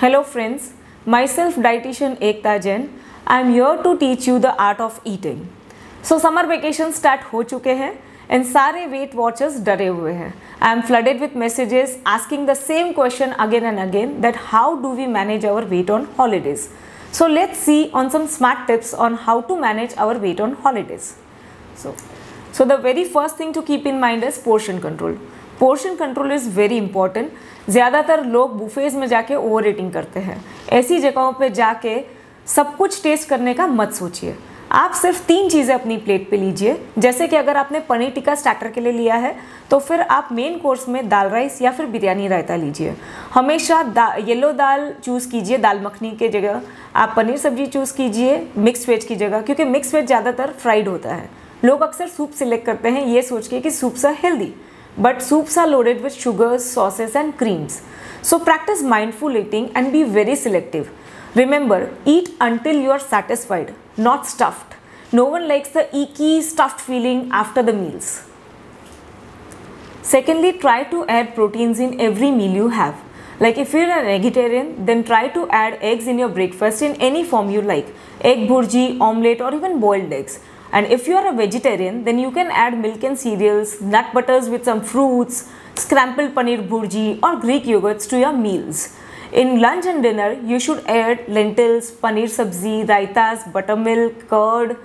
Hello friends, myself dietitian Ekta Jain. I am here to teach you the art of eating. So summer vacation start हो चुके हैं and सारे weight watchers डरे हुए हैं. I am flooded with messages asking the same question again and again that how do we manage our weight on holidays. So let's see on some smart tips on how to manage our weight on holidays. So the very first thing to keep in mind is portion control. Portion control is very important. ज़्यादातर लोग buffets में जाके over eating करते हैं. ऐसी जगहों पे जाके सब कुछ टेस्ट करने का मत सोचिए. आप सिर्फ 3 चीज़ें अपनी प्लेट पे लीजिए. जैसे कि अगर आपने पनीर टिक्का स्टार्टर के लिए लिया है तो फिर आप मेन कोर्स में दाल राइस या फिर बिरयानी रायता लीजिए. हमेशा येलो दाल चूज़ कीजिए दाल मखनी के जगह. आप पनीर सब्जी चूज़ कीजिए मिक्स वेज की जगह, क्योंकि मिक्स वेज ज़्यादातर फ्राइड होता है. लोग अक्सर सूप सिलेक्ट करते हैं ये सोच के कि soups are healthy, but soups are loaded with sugars, sauces and creams. So practice mindful eating and be very selective. Remember, eat until you are satisfied, not stuffed. No one likes the icky, stuffed feeling after the meals. Secondly, try to add proteins in every meal you have. Like if you're a vegetarian, then try to add eggs in your breakfast in any form you like. Egg bhurji, omelette or even boiled eggs. And if you are a vegetarian, then you can add milk and cereals, nut butters with some fruits, scrambled paneer bhurji or Greek yogurts to your meals. In lunch and dinner, you should add lentils, paneer sabzi, raitas, buttermilk, curd,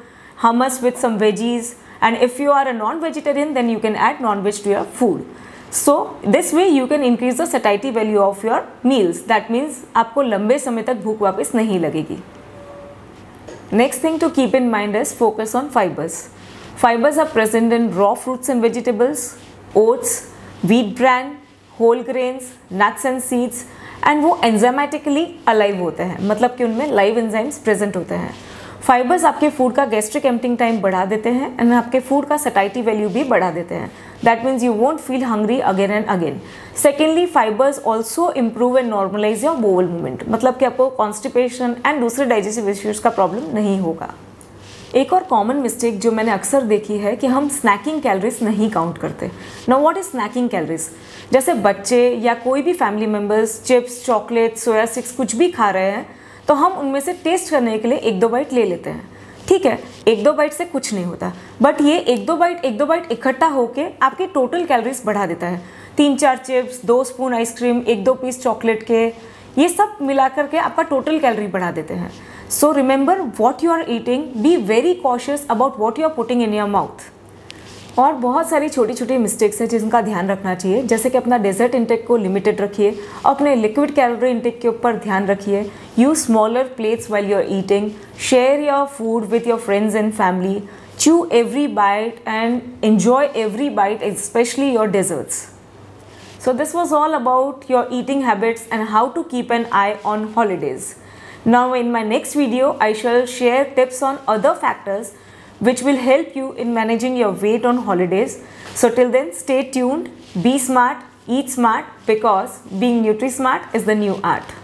hummus with some veggies. And if you are a non-vegetarian, then you can add non-veg to your food. So this way you can increase the satiety value of your meals. That means आपको लंबे समय तक भूख वापस नहीं लगेगी. Next thing to keep in mind is focus on fibers. Fibers are present in raw fruits and vegetables, oats, wheat bran, whole grains, nuts and seeds, and वो enzymatically alive होते हैं, मतलब कि उनमें live enzymes present होते हैं. Fibres आपके food का गैस्ट्रिक एम्प्टिंग टाइम बढ़ा देते हैं एंड आपके फूड का सटाइटी वैल्यू भी बढ़ा देते हैं. That means you won't feel hungry again and again. Secondly, fibres also improve and normalise your bowel movement, मतलब कि आपको कॉन्स्टिपेशन एंड दूसरे डाइजेस्टिव इश्यूज का प्रॉब्लम नहीं होगा. एक और कॉमन मिस्टेक जो मैंने अक्सर देखी है कि हम स्नैकिंग कैलोरीज नहीं काउंट करते. Now what is snacking calories? जैसे बच्चे या कोई भी family members chips, chocolate, soya sticks कुछ भी खा रहे हैं तो हम उनमें से टेस्ट करने के लिए 1-2 बाइट ले लेते हैं. ठीक है, 1-2 बाइट से कुछ नहीं होता, बट ये 1-2 बाइट इकट्ठा होके आपकी टोटल कैलोरीज बढ़ा देता है. 3-4 chips, 2 spoon ice cream, 1-2 piece chocolate के, ये सब मिला करके आपका टोटल कैलोरी बढ़ा देते हैं. So remember what you are eating, be very cautious about what you are putting in your mouth. और बहुत सारी छोटी छोटी मिस्टेक्स हैं जिनका ध्यान रखना चाहिए, जैसे कि अपना डेजर्ट इंटेक को लिमिटेड रखिए, अपने लिक्विड कैलोरी इंटेक के ऊपर ध्यान रखिए, use smaller plates while you are eating, share your food with your friends and family, chew every bite and enjoy every bite, especially your desserts. So this was all about your eating habits and how to keep an eye on holidays. Now in my next video, I shall share tips on other factors which will help you in managing your weight on holidays. So till then, stay tuned, be smart, eat smart, because being Nutri-Smart is the new art.